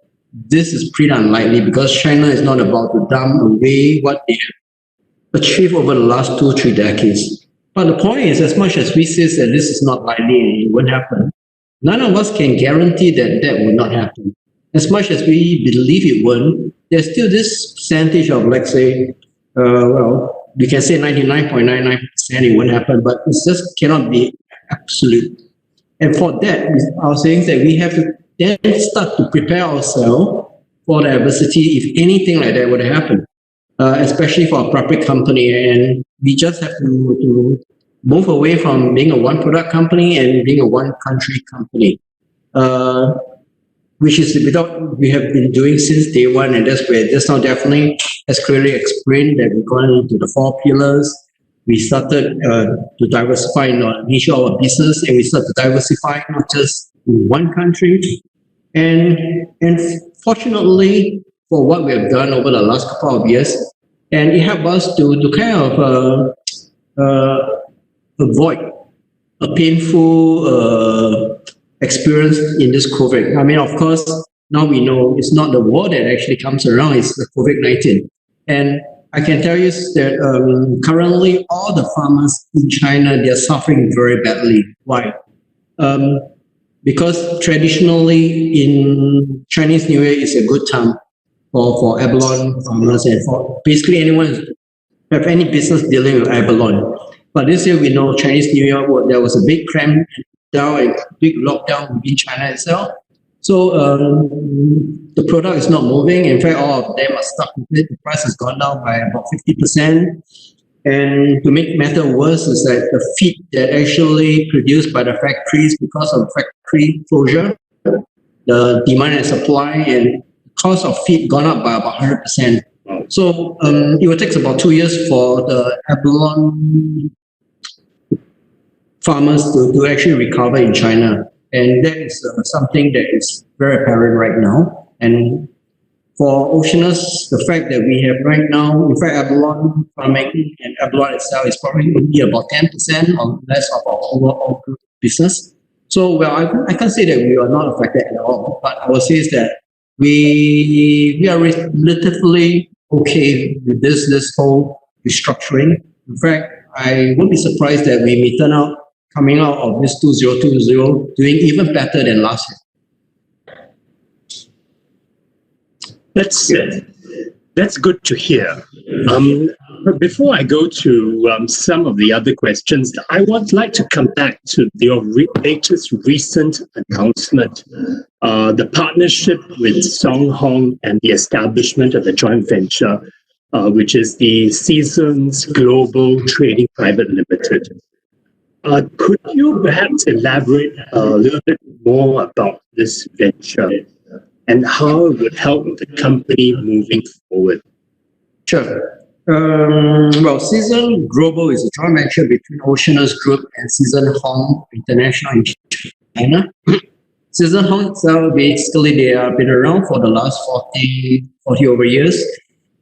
this is pretty unlikely because China is not about to dump away what they have achieved over the last 2-3 decades. But the point is, as much as we say that this is not likely and it won't happen, none of us can guarantee that that will not happen. As much as we believe it won't, there's still this percentage of, let's say, we can say 99.99% it won't happen, but it just cannot be absolute. And for that, I was saying that we have to then start to prepare ourselves for the adversity if anything like that would happen, especially for a private company. And we just have to move away from being a one-product company and being a one-country company, which is what we have been doing since day one. And that's where just now Daphne has clearly explained that we're going into the 4 pillars. We started to diversify in our niche of our business, and we started to diversify not just in one country. And fortunately, for what we have done over the last couple of years, and it helped us to kind of avoid a painful experience in this COVID. I mean, of course, now we know it's not the war that actually comes around, it's the COVID-19. And I can tell you that currently all the farmers in China, they're suffering very badly. Why? Because traditionally in Chinese New Year is a good time for abalone farmers and for basically anyone have any business dealing with abalone. But this year we know Chinese New Year, there was a big cramp down, a big lockdown within China itself. So the product is not moving. In fact, all of them are stuck with it. The price has gone down by about 50%. And to make matter worse is that the feed that actually produced by the factories, because of factory closure, the demand and supply and cost of feed gone up by about 100%. So it will take about 2 years for the abalone farmers to actually recover in China. And that is something that is very apparent right now. And for Oceanus, the fact that we have right now, in fact, abalone farming and abalone itself is probably only about 10% or less of our overall business. So, well, I can't say that we are not affected at all, but I will say is that we are relatively okay with this whole restructuring. In fact, I won't be surprised that we may turn out coming out of this 2020 doing even better than last year. That's good to hear. But before I go to some of the other questions, I would like to come back to your latest recent announcement, the partnership with Song Hong and the establishment of a joint venture, which is the Seasons Global Trading Private Limited. Could you perhaps elaborate a little bit more about this venture and how it would help the company moving forward? Sure. Well, Season Global is a joint venture between Oceanus Group and Season Hong International in China. Season Hong itself, basically, they have been around for the last 40 over years.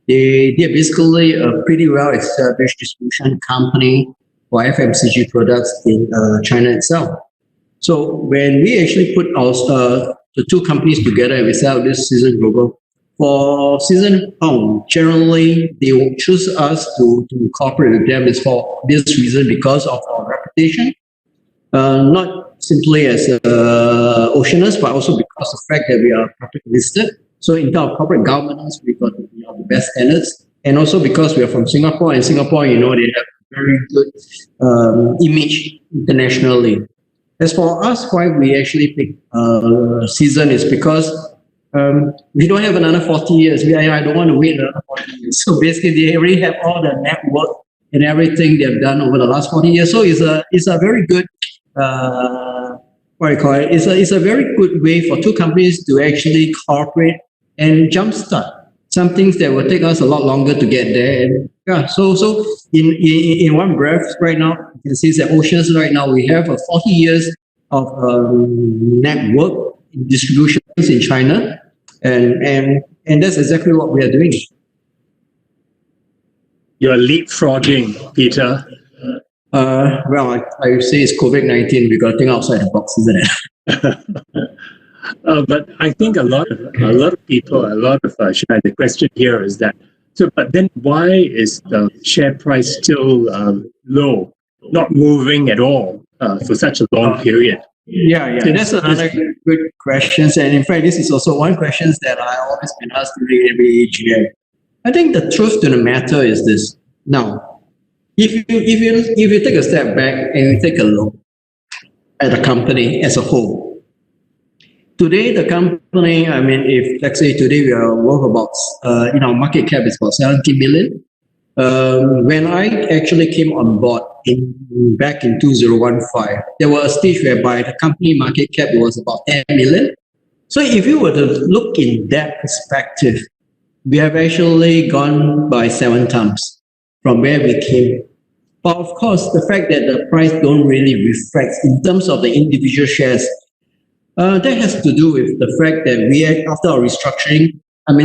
They're basically a pretty well-established distribution company for FMCG products in China itself. So when we actually put the two companies together and we set up this Season Global, for Season Hong, generally they will choose us to cooperate with them is for this reason, because of our reputation, not simply as Oceanus, but also because of the fact that we are publicly listed. So in terms of corporate governance, we've got the best standards, and also because we are from Singapore, and Singapore, they have very good image internationally. As for us, why we actually pick Season is because we don't have another 40 years. I don't want to wait another 40 years. So basically, they already have all the network and everything they've done over the last 40 years. So it's a very good, It's a very good way for two companies to actually cooperate and jumpstart some things that will take us a lot longer to get there. And yeah, so in one breath, right now, you can see that Oceanus right now we have 40 years of network distributions in China, and that's exactly what we are doing. You're leapfrogging, Peter. Well, I say it's COVID-19. We got to think outside the box, isn't it? But I think a lot of people, the question here is that, but then why is the share price still low, not moving at all for such a long period? Yeah. So that's another good question. And in fact, this is also one question that I always been asked during every AGM. I think the truth to the matter is this. Now, if you take a step back and you take a look at the company as a whole, today, the company, if let's say today we are worth about, market cap is about 70 million. When I actually came on board back in 2015, there was a stage whereby the company market cap was about 10 million. So if you were to look in that perspective, we have actually gone by 7 times from where we came. But of course, the fact that the price don't really reflect in terms of the individual shares, that has to do with the fact that we, after our restructuring,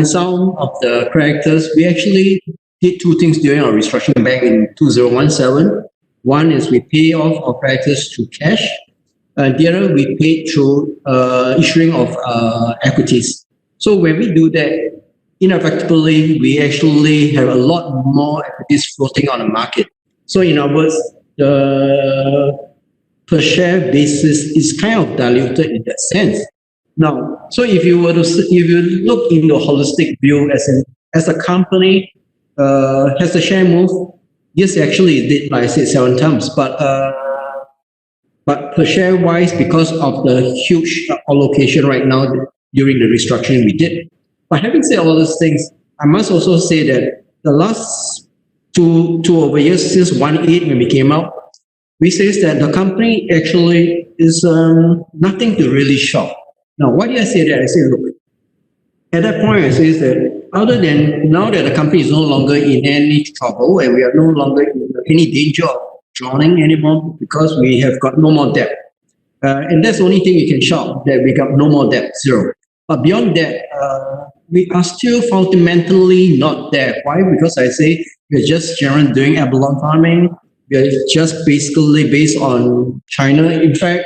some of the characters, we actually did 2 things during our restructuring back in 2017. One is we pay off our characters through cash. The other, we paid through issuing of equities. So when we do that, inevitably, we actually have a lot more equities floating on the market. So in other words, the per share basis is kind of diluted in that sense. Now, so if you look into a holistic view as a company, has the share moved? Yes, actually it did, like I said, 7 times, but per share wise, because of the huge allocation right now during the restructuring we did. But having said all those things, I must also say that the last two over years since 1.8 when we came out, we says that the company actually is nothing to really shock. Now, why did I say that? I say, look, at that point, I say that other than now that the company is no longer in any trouble and we are no longer in any danger of drowning anymore because we have got no more debt. And that's the only thing we can shout, that we got no more debt, 0. But beyond that, we are still fundamentally not there. Why? Because I say we're just generally doing abalone farming. We're just basically based on China. In fact,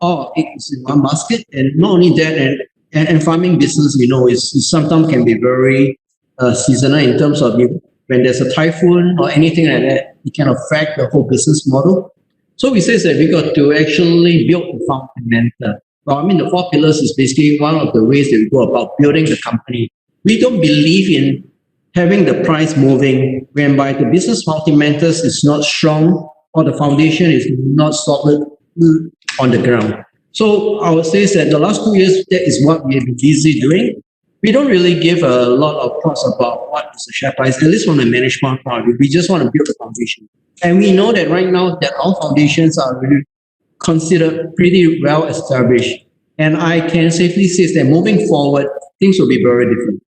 all eggs in one basket. And not only that, and farming business, is sometimes can be very seasonal in terms of when there's a typhoon or anything like that, it can affect the whole business model. So we say that we got to actually build the fundamental. Well, the 4 pillars is basically one of the ways that we go about building the company. We don't believe in having the price moving whereby the business fundamentals is not strong or the foundation is not solid on the ground. So I would say that the last 2 years, that is what we have been busy doing. We don't really give a lot of thoughts about what is the share price, at least from the management part. We just want to build the foundation. And we know that right now that our foundations are really considered pretty well established. And I can safely say that moving forward, things will be very different.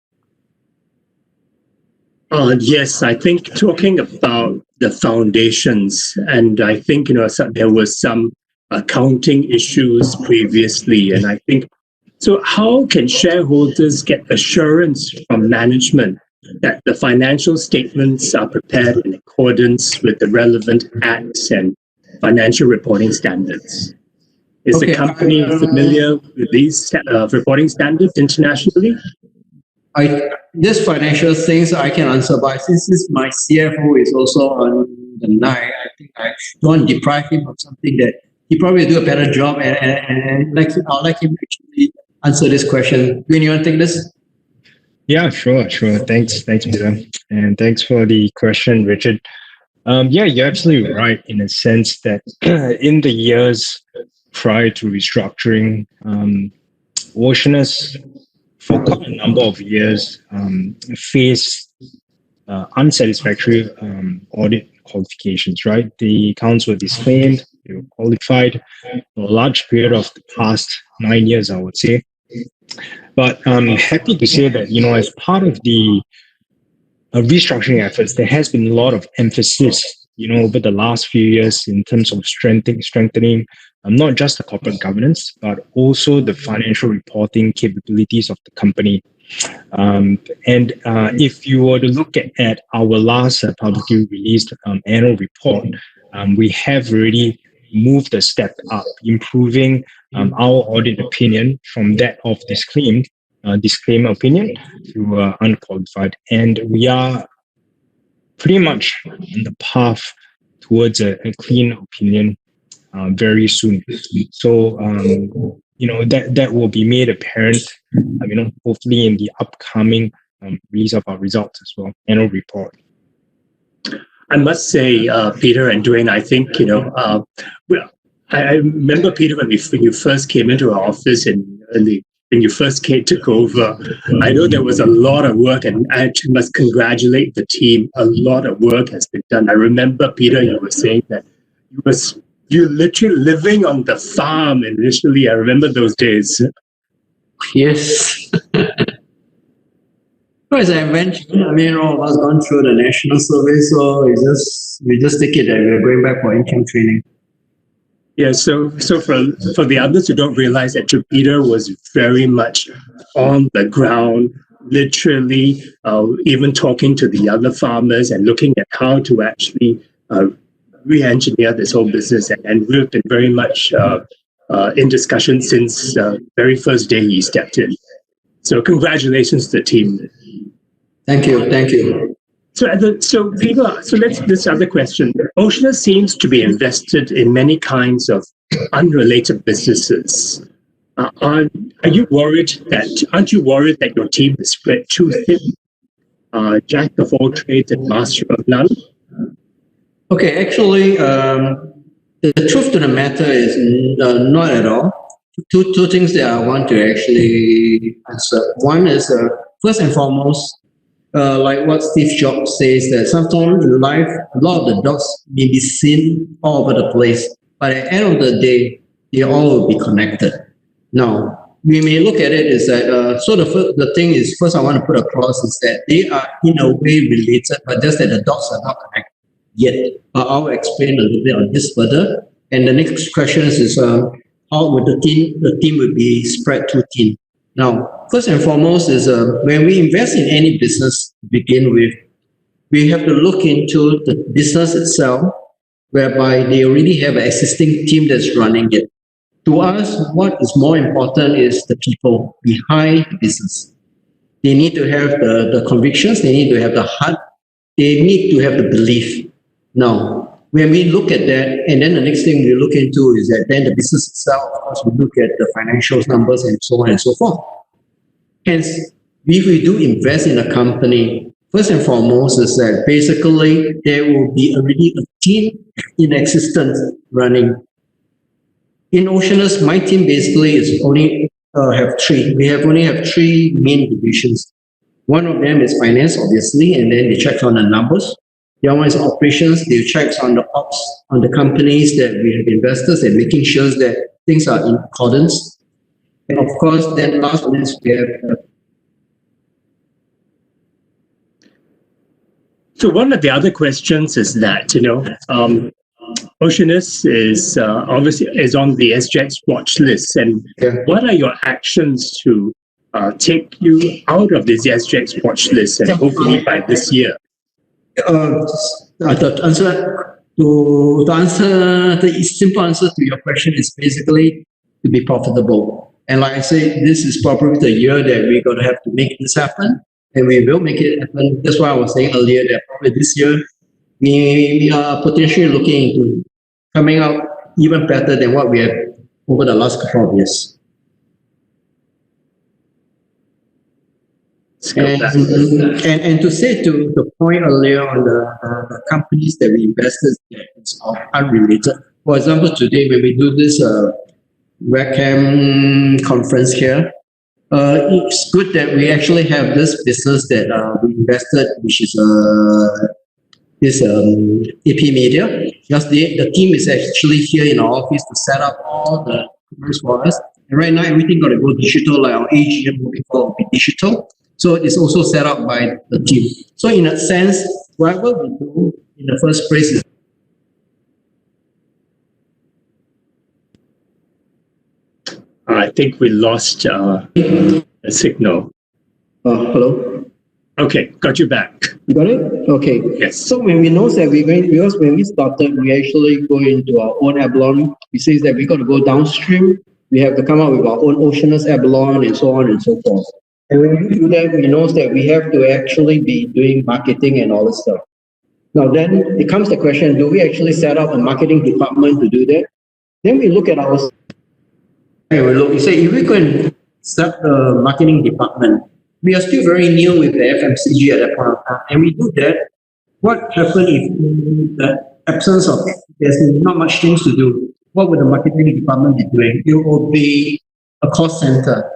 Yes, I think talking about the foundations, and I think there was some accounting issues previously, and I think so. How can shareholders get assurance from management that the financial statements are prepared in accordance with the relevant acts and financial reporting standards? Is the company familiar with these reporting standards internationally? This financial things I can answer, but since my CFO is also on the night, I think I don't want to deprive him of something that he probably do a better job, and I'll let him actually answer this question. Gwyn, you want to take this? Yeah, sure. Thanks, Peter, and thanks for the question, Richard. Yeah, you're absolutely right in a sense that in the years prior to restructuring, Oceanus, for quite a number of years, faced unsatisfactory audit qualifications, right? The accounts were disclaimed, they were qualified for a large period of the past 9 years, I would say. But I'm happy to say that, as part of the restructuring efforts, there has been a lot of emphasis, over the last few years in terms of strengthening not just the corporate governance, but also the financial reporting capabilities of the company. If you were to look at our last publicly released annual report, we have already moved a step up, improving our audit opinion from that of disclaimer opinion to unqualified. And we are pretty much on the path towards a clean opinion very soon. So, that will be made apparent, hopefully in the upcoming release of our results as well, annual report. I must say, Peter and Dwayne, I think, I remember, Peter, when you first came into our office when you first took over, I know there was a lot of work, and I must congratulate the team. A lot of work has been done. I remember, Peter, you were saying that you literally living on the farm initially. I remember those days. Yes. As I mentioned, all of us gone through the national service, so we just take it that we're going back for income training. Yeah, so for the others who don't realize that Peter was very much on the ground, literally even talking to the other farmers and looking at how to actually re-engineer this whole business. And we've been very much in discussion since the very first day he stepped in. So congratulations to the team. Thank you. So Peter, this other question. Oceanus seems to be invested in many kinds of unrelated businesses. Aren't you worried that your team is spread too thin? Jack of all trades and master of none? Okay, actually, the truth to the matter is not at all. Two things that I want to actually answer. One is, first and foremost, like what Steve Jobs says, that sometimes in life, a lot of the dots may be seen all over the place, but at the end of the day, they all will be connected. Now, we may look at it is that, so the thing is, first I want to put across is that they are in a way related, but just that the dots are not connected yet. I'll explain a little bit on this further. And the next question is, how would the team would be spread too thin? Now, first and foremost is when we invest in any business to begin with, we have to look into the business itself, whereby they already have an existing team that's running it. To us, what is more important is the people behind the business. They need to have the convictions, they need to have the heart, they need to have the belief. Now, when we look at that, and then the next thing we look into is that then the business itself, of course, we look at the financials numbers and so on and so forth. Hence, if we do invest in a company, first and foremost is that basically there will be already a team in existence running. In Oceanus, my team basically is only have three. We only have three main divisions. One of them is finance, obviously, and then they check on the numbers. The other one is operations. They check on the ops, on the companies that we have investors and making sure that things are in accordance. And of course, then last but not least, we have So one of the other questions is that, Oceanus is obviously is on the SGX watch list. And what are your actions to take you out of this SGX watch list and hopefully by this year? The simple answer to your question is basically to be profitable. And like I said, this is probably the year that we're going to have to make this happen, and we will make it happen. That's why I was saying earlier that probably this year we are potentially looking into coming out even better than what we have over the last couple of years. And to say to the point earlier on the companies that we invested in are unrelated. For example, today when we do this webcam conference here, it's good that we actually have this business that we invested, which is AP Media. Because the team is actually here in our office to set up all the computers for us. And right now, everything got to go digital, like our AGM moving forward will be digital. So it's also set up by the team. So in a sense, whatever we do in the first place is I think we lost a signal. Hello? Okay, got you back. You got it? Okay. Yes. So when we know that when we started, we actually go into our own Abalone. We say that we got to go downstream. We have to come up with our own Oceanus Abalone and so on and so forth. And when we do that, we know that we have to actually be doing marketing and all this stuff. Now then it comes the question, do we actually set up a marketing department to do that? Then we look at our, we say, if we can set the marketing department, we are still very new with the FMCG at that point of time. And we do that. What happens if in the absence of, there's not much things to do? What would the marketing department be doing? It will be a cost center.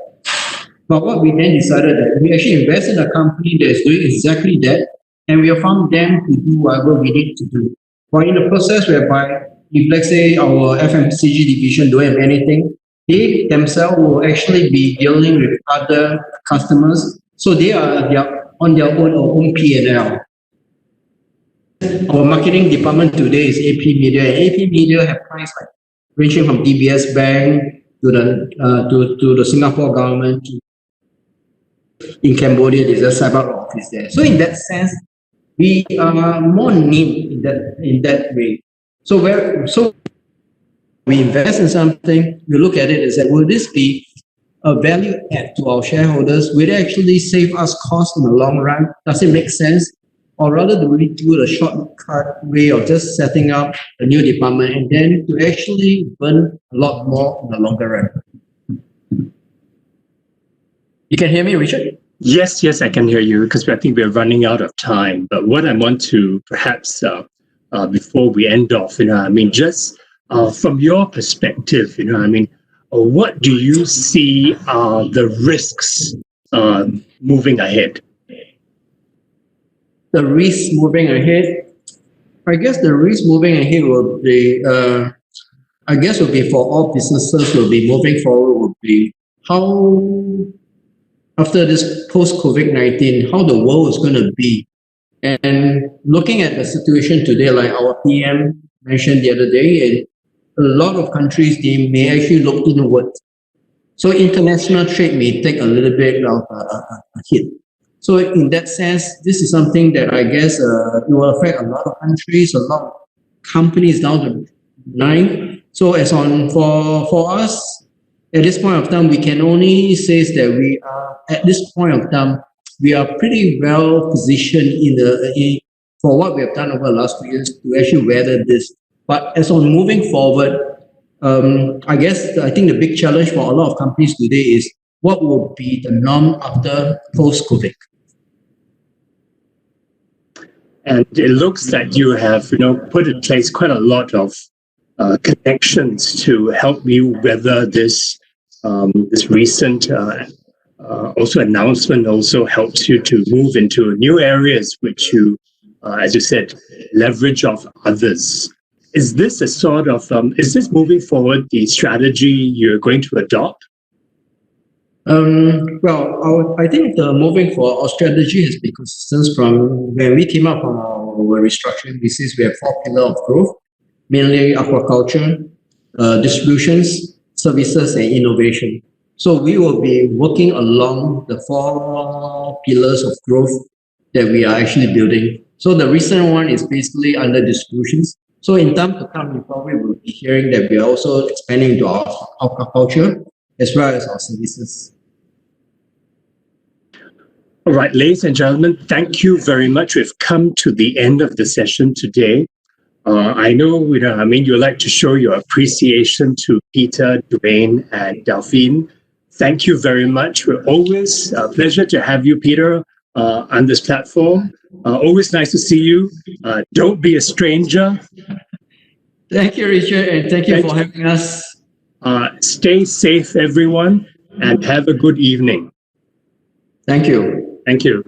But what we then decided that we actually invest in a company that is doing exactly that, and we have found them to do whatever we need to do. But in the process whereby, if let's say our FMCG division don't have anything, they themselves will actually be dealing with other customers. So they are on their own P&L. Our marketing department today is AP Media. And AP Media have clients like ranging from DBS Bank to the Singapore government. In Cambodia, there's a cyber office there. So in that sense, we are more nimble in that way. So we invest in something, we look at it and say, will this be a value add to our shareholders? Will it actually save us costs in the long run? Does it make sense? Or rather, do we do the shortcut way of just setting up a new department and then to actually burn a lot more in the longer run? You can hear me, Richard? Yes, I can hear you because I think we're running out of time. But what I want to perhaps before we end off, just from your perspective, what do you see are the risks moving ahead? The risk moving ahead, I guess the risk moving ahead will be, will be for all businesses will be moving forward will be how, after this post-COVID-19, how the world is going to be. And looking at the situation today, like our PM mentioned the other day, a lot of countries, they may actually look inward. So international trade may take a little bit of a hit. So in that sense, this is something that I guess it will affect a lot of countries, a lot of companies down the line. So as on for us, at this point of time, we can only say that we are, at this point of time, we are pretty well positioned for what we have done over the last 2 years to actually weather this. But as on moving forward, I think the big challenge for a lot of companies today is what will be the norm after post-COVID. And it looks like you have, put in place quite a lot of connections to help you weather this recent also announcement. Also helps you to move into new areas, which you, as you said, leverage off others. Is this a sort of is this moving forward the strategy you're going to adopt? I think the moving for our strategy has been consistent from when we came up from our restructuring thesis. We have 4 pillars of growth, mainly aquaculture, distributions, services, and innovation. So we will be working along the 4 pillars of growth that we are actually building. So the recent one is basically under distributions. So in time to come, you probably will be hearing that we are also expanding into our aquaculture as well as our services. All right, ladies and gentlemen, thank you very much. We've come to the end of the session today. I know, you like to show your appreciation to Peter, Dwayne, and Daphne. Thank you very much. We're always a pleasure to have you, Peter, on this platform. Always nice to see you. Don't be a stranger. Thank you, Richard, and thank you for having us. Stay safe, everyone, and have a good evening. Thank you. Thank you.